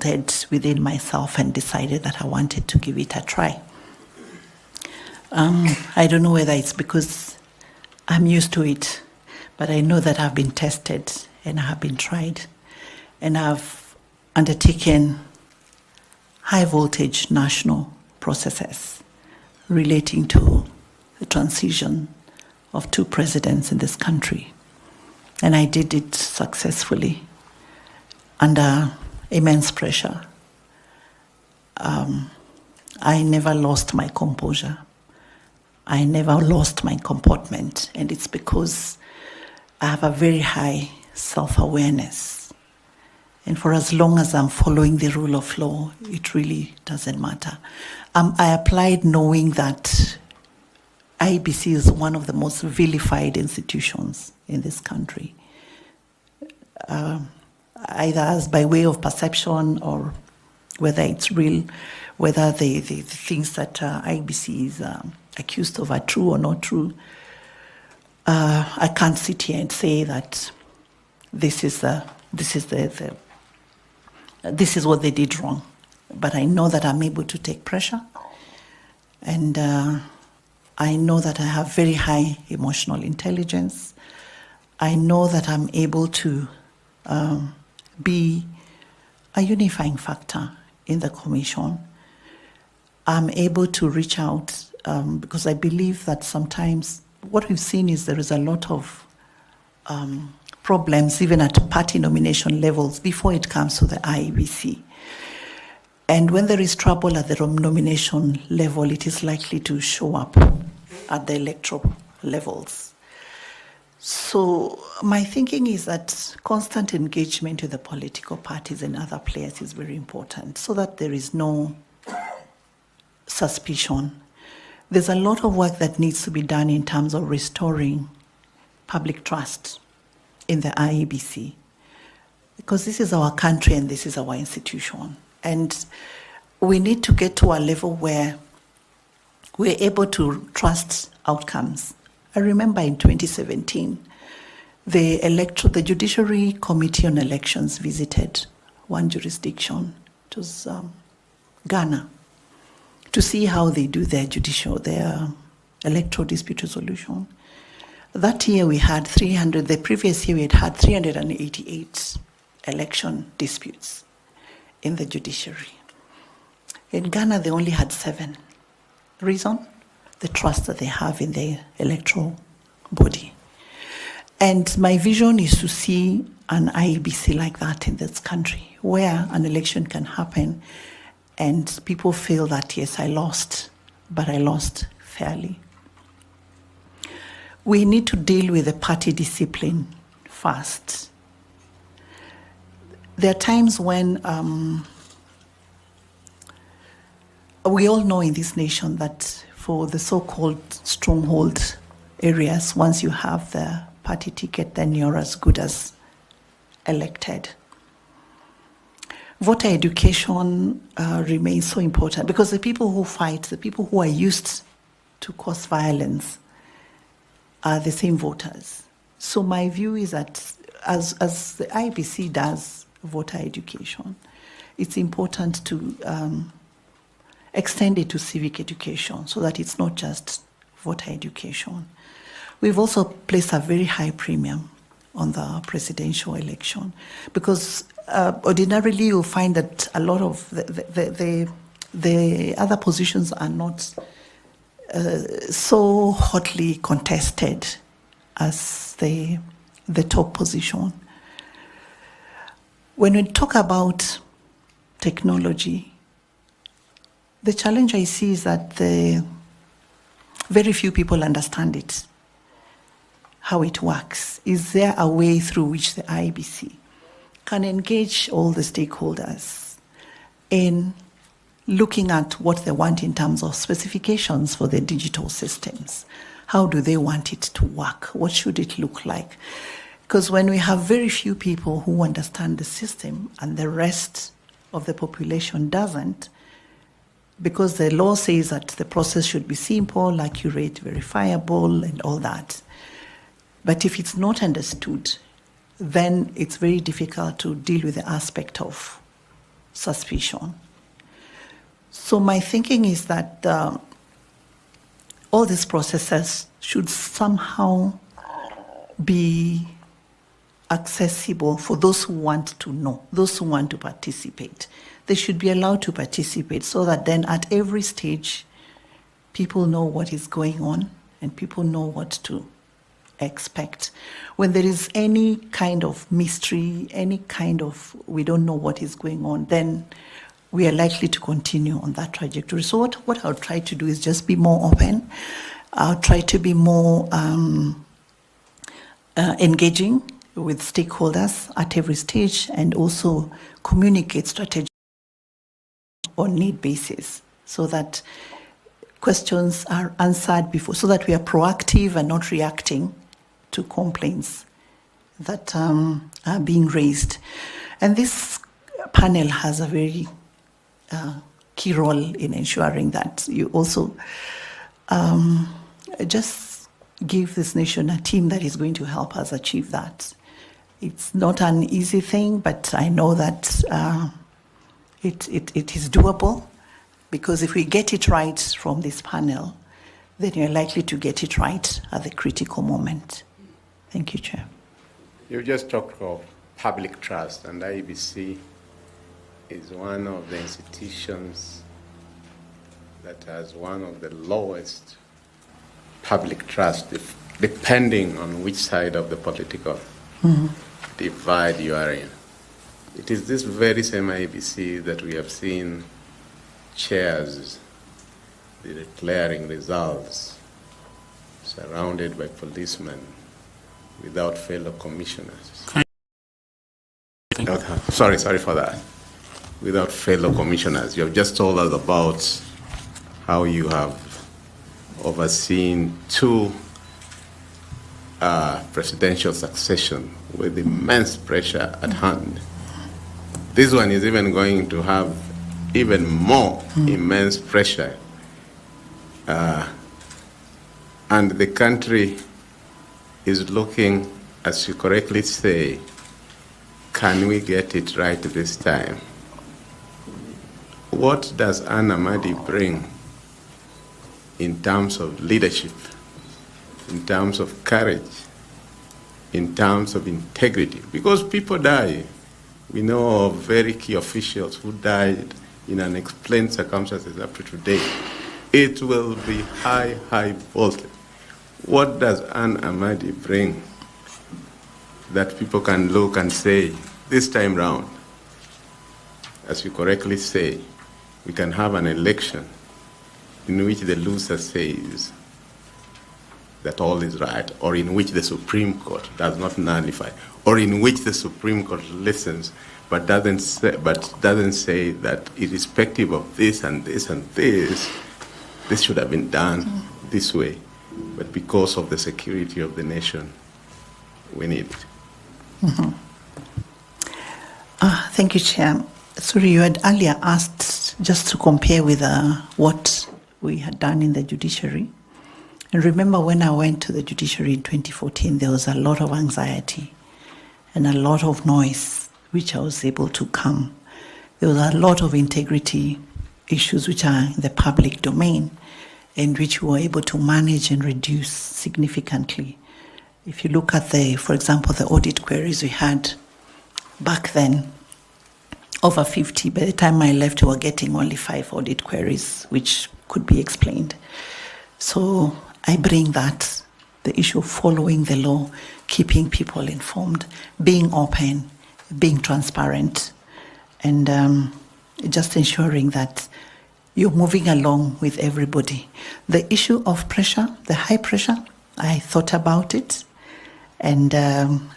consulted within myself and decided that I wanted to give it a try. I don't know whether it's because I'm used to it, but I know that I've been tested and I have been tried, and I've undertaken high voltage national processes relating to the transition of 2 presidents in this country. And I did it successfully under immense pressure. I never lost my composure. I never lost my comportment, and it's because I have a very high self-awareness. And for as long as I'm following the rule of law, it really doesn't matter. I applied knowing that IEBC is one of the most vilified institutions in this country, either as by way of perception or whether it's real, whether the things that IEBC is accused of are true or not true. I can't sit here and say that this is what they did wrong, but I know that I'm able to take pressure, and I know that I have very high emotional intelligence. I know that I'm able to be a unifying factor in the commission. I'm able to reach out because I believe that sometimes what we've seen is there is a lot of problems even at party nomination levels before it comes to the IEBC. And when there is trouble at the nomination level, it is likely to show up at the electoral levels. So my thinking is that constant engagement with the political parties and other players is very important so that there is no suspicion. There's a lot of work that needs to be done in terms of restoring public trust in the IEBC, because this is our country and this is our institution. And we need to get to a level where we're able to trust outcomes. I remember in 2017, the Judiciary Committee on Elections visited one jurisdiction. It was Ghana, to see how they do their electoral dispute resolution. That year we had 300, the previous year we had 388 election disputes in the judiciary. In Ghana, they only had 7. Reason? The trust that they have in the electoral body. And my vision is to see an IEBC like that in this country, where an election can happen and people feel that, yes, I lost, but I lost fairly. We need to deal with the party discipline first. There are times when we all know in this nation that for the so-called stronghold areas, once you have the party ticket, then you're as good as elected. Voter education remains so important because the people who fight, the people who are used to cause violence, are the same voters. So my view is that as the IEBC does voter education, it's important to extend it to civic education so that it's not just voter education. We've also placed a very high premium on the presidential election because ordinarily you'll find that a lot of the other positions are not so hotly contested as the top position. When we talk about technology, the challenge I see is that very few people understand it, how it works. Is there a way through which the IEBC can engage all the stakeholders in looking at what they want in terms of specifications for the digital systems? How do they want it to work? What should it look like? Because when we have very few people who understand the system and the rest of the population doesn't, because the law says that the process should be simple, accurate, verifiable, and all that. But if it's not understood, then it's very difficult to deal with the aspect of suspicion. So my thinking is that all these processes should somehow be accessible for those who want to know, those who want to participate. They should be allowed to participate so that then at every stage, people know what is going on and people know what to expect. When there is any kind of mystery, any kind of we don't know what is going on, then we are likely to continue on that trajectory. So what I'll try to do is just be more open. I'll try to be more engaging with stakeholders at every stage and also communicate strategy on need basis so that questions are answered before, so that we are proactive and not reacting to complaints that are being raised. And this panel has a very key role in ensuring that you also just give this nation a team that is going to help us achieve that. It's not an easy thing, but I know that it is doable, because if we get it right from this panel, then you're likely to get it right at the critical moment. Thank you, Chair. You just talked of public trust, and IEBC is one of the institutions that has one of the lowest public trust, depending on which side of the political divide you are in. It is this very same IEBC that we have seen chairs declaring results surrounded by policemen without fellow commissioners. Sorry for that. Without fellow commissioners. You have just told us about how you have overseen 2 presidential succession with immense pressure at hand. This one is even going to have even more immense pressure. And the country is looking, as you correctly say, can we get it right this time? What does Amadi bring in terms of leadership, in terms of courage, in terms of integrity? Because people die. We know of very key officials who died in unexplained circumstances up to today. It will be high voltage. What does Amadi bring that people can look and say, this time round, as you correctly say, we can have an election in which the loser says that all is right, or in which the Supreme Court does not nullify, or in which the Supreme Court listens but doesn't say that irrespective of this and this and this should have been done this way. But because of the security of the nation, we need it. Thank you, Chair. Sorry, you had earlier asked just to compare with what we had done in the judiciary. And remember, when I went to the judiciary in 2014, there was a lot of anxiety and a lot of noise, which I was able to calm. There was a lot of integrity issues which are in the public domain and which we were able to manage and reduce significantly. If you look at for example, the audit queries we had back then, over 50. By the time I left, we were getting only 5 audit queries, which could be explained. So I bring that, the issue of following the law, keeping people informed, being open, being transparent, and just ensuring that you're moving along with everybody. The issue of pressure, the high pressure, I thought about it, and I'm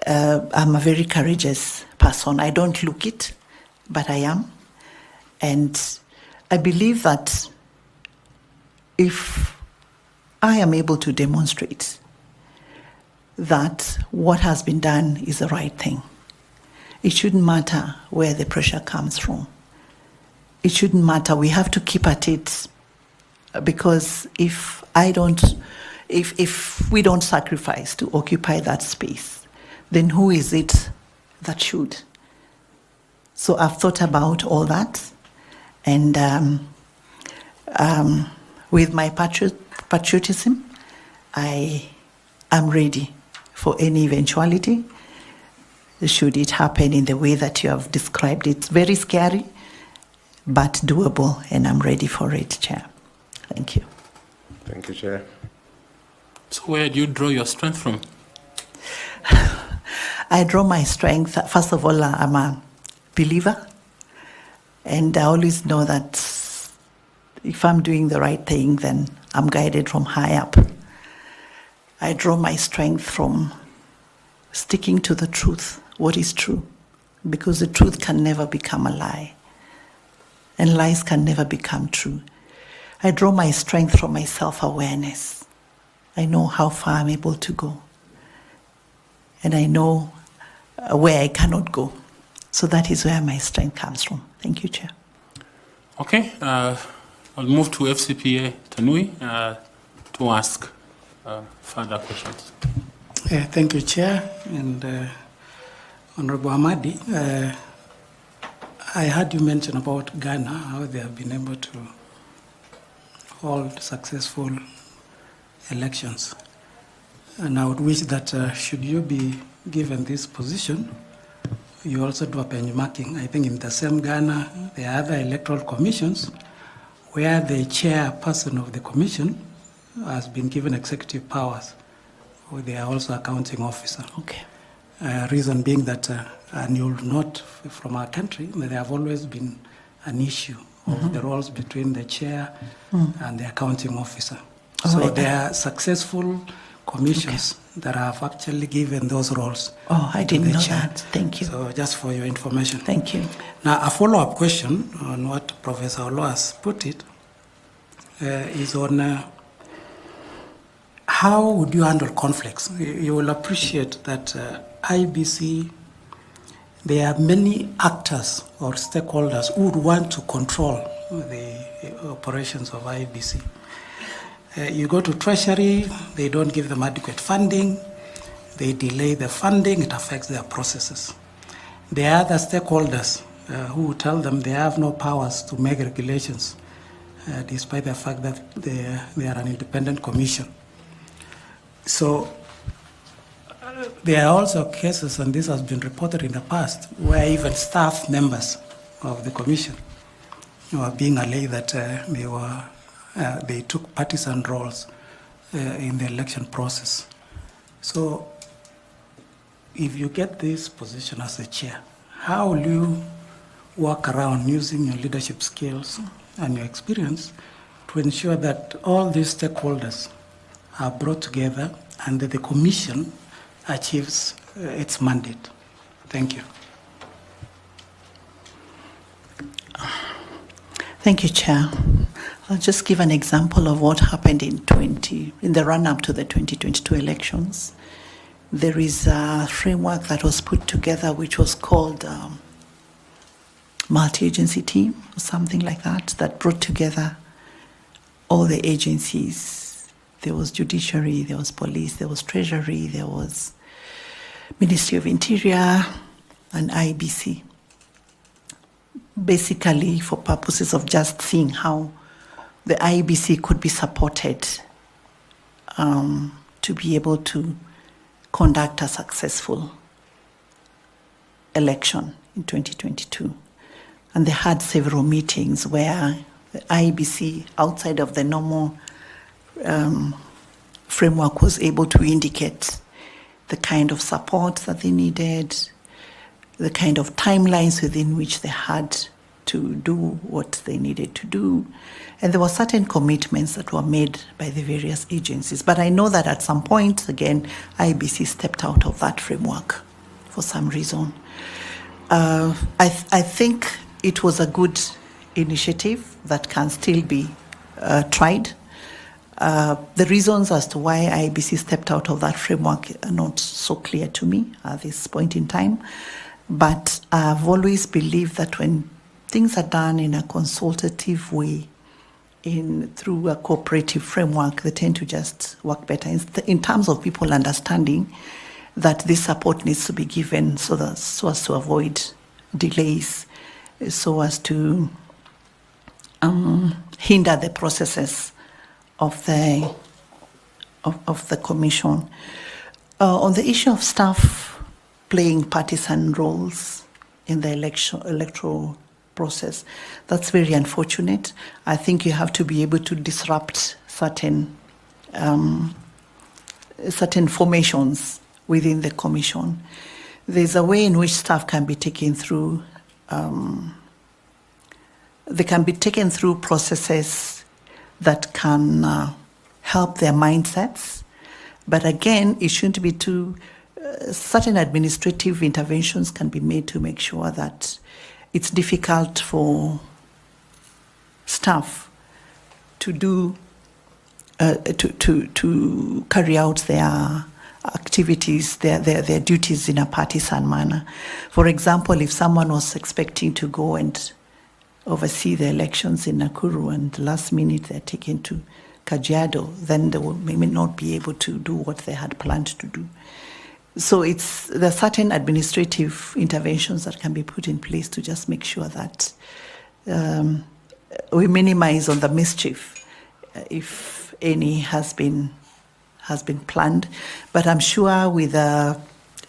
a very courageous person. I don't look it, but I am. And I believe that if I am able to demonstrate that what has been done is the right thing, it shouldn't matter where the pressure comes from. It shouldn't matter. We have to keep at it, because if we don't sacrifice to occupy that space, then who is it that should? So I've thought about all that, and with my patriotism, I am ready for any eventuality, should it happen in the way that you have described. It's very scary, but doable, and I'm ready for it, Chair. Thank you. Thank you, Chair. So where do you draw your strength from? I draw my strength, first of all, I'm a believer, and I always know that if I'm doing the right thing, then I'm guided from high up. I draw my strength from sticking to the truth, what is true, because the truth can never become a lie, and lies can never become true. I draw my strength from my self-awareness. I know how far I'm able to go, and I know where I cannot go. So that is where my strength comes from. Thank you, Chair. Okay, I'll move to FCPA Tanui to ask further questions. Thank you, Chair, and Honorable Amadi. I heard you mention about Ghana, how they have been able to hold successful elections. And I would wish that should you be given this position, you also do a benchmarking. I think in the same Ghana, there are other electoral commissions where the chairperson of the commission has been given executive powers. They are also accounting officer. Okay. Reason being that, and you'll note from our country, there have always been an issue of the roles between the chair and the accounting officer. So there are successful commissions that have actually given those roles. Oh, I didn't know chair. that. Thank you. So just for your information. Thank you. Now, a follow-up question on what Professor Oloo has put it is on how would you handle conflicts? You will appreciate that IEBC, there are many actors or stakeholders who would want to control the operations of IEBC. You go to Treasury, they don't give them adequate funding, they delay the funding, it affects their processes. There are other stakeholders who tell them they have no powers to make regulations, despite the fact that they are an independent commission. So there are also cases, and this has been reported in the past, where even staff members of the commission are being alleged that they took partisan roles in the election process. So if you get this position as a chair, how will you work around using your leadership skills and your experience to ensure that all these stakeholders are brought together and that the commission achieves its mandate? Thank you. Thank you, Chair. I'll just give an example of what happened in the run-up to the 2022 elections. There is a framework that was put together which was called multi-agency team or something like that, that brought together all the agencies. There was judiciary, there was police, there was treasury, there was Ministry of Interior and IEBC. Basically for purposes of just seeing how the IEBC could be supported to be able to conduct a successful election in 2022. And they had several meetings where the IEBC, outside of the normal framework, was able to indicate the kind of support that they needed, the kind of timelines within which they had to do what they needed to do. And there were certain commitments that were made by the various agencies. But I know that at some point, again, IEBC stepped out of that framework for some reason. I think it was a good initiative that can still be tried. The reasons as to why IEBC stepped out of that framework are not so clear to me at this point in time. But I've always believed that when things are done in a consultative way, through a cooperative framework, they tend to just work better in terms of people understanding that this support needs to be given so as to avoid delays so as to hinder the processes of the commission. On the issue of staff playing partisan roles in the electoral process, that's very unfortunate. I think you have to be able to disrupt certain formations within the commission. There's a way in which staff can be taken through. They can be taken through processes that can help their mindsets, but again, it shouldn't be too. Certain administrative interventions can be made to make sure that it's difficult for staff to do to carry out their activities, their duties in a partisan manner. For example, if someone was expecting to go and oversee the elections in Nakuru and last minute they're taken to Kajiado, then they will maybe not be able to do what they had planned to do. So there are certain administrative interventions that can be put in place to just make sure that we minimize on the mischief, if any has been planned. But I'm sure with a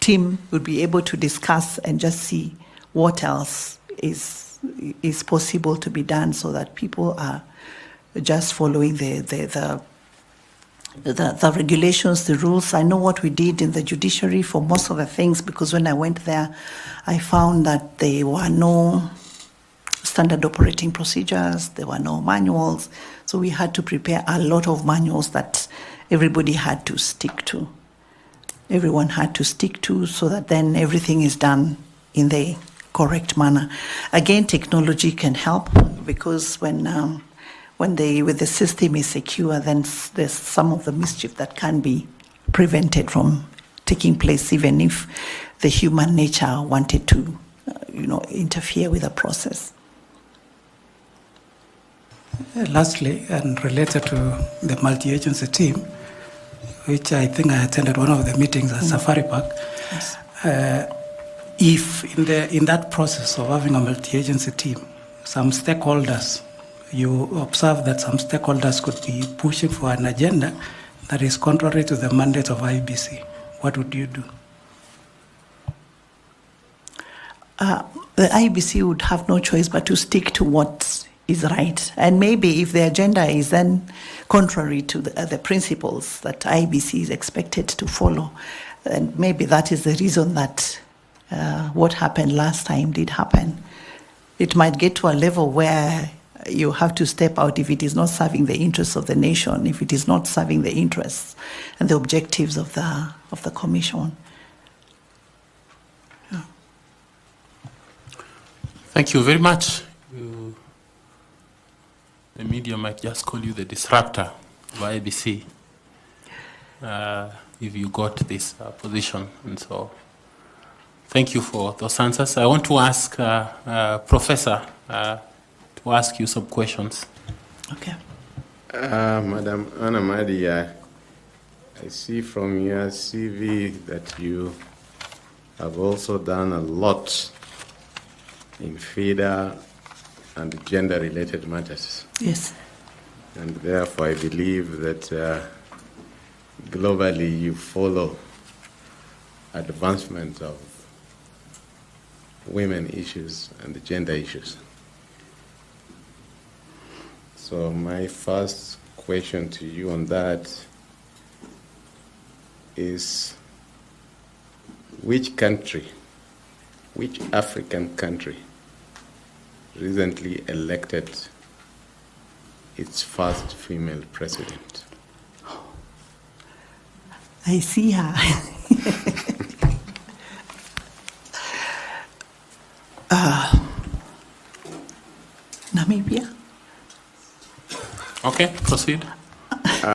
team we'll be able to discuss and just see what else is possible to be done, so that people are just following the regulations, the rules. I know what we did in the judiciary for most of the things, because when I went there, I found that there were no standard operating procedures, there were no manuals, so we had to prepare a lot of manuals that everybody had to stick to. Everyone had to stick to, so that then everything is done in the correct manner. Again, technology can help, because when the system is secure, then there's some of the mischief that can be prevented from taking place, even if the human nature wanted to, interfere with the process. Lastly, and related to the multi-agency team, which I think I attended one of the meetings at Safari Park. Yes. If in that process of having a multi-agency team, some stakeholders, you observe that some stakeholders could be pushing for an agenda that is contrary to the mandate of IEBC, what would you do? The IEBC would have no choice but to stick to what is right. And maybe if the agenda is then contrary to the principles that IEBC is expected to follow, then maybe that is the reason that what happened last time did happen. It might get to a level where you have to step out if it is not serving the interests of the nation, if it is not serving the interests and the objectives of the commission. Yeah. Thank you very much. The media might just call you the disruptor of IEBC if you got this position, and so thank you for those answers. I want to ask Professor to ask you some questions. Okay. Madam Amadi, I see from your CV that you have also done a lot in FIDA and gender-related matters. Yes. And therefore, I believe that globally you follow advancement of women issues and gender issues. So my first question to you on that is, which African country recently elected its first female president? I see her. Namibia. Okay, proceed.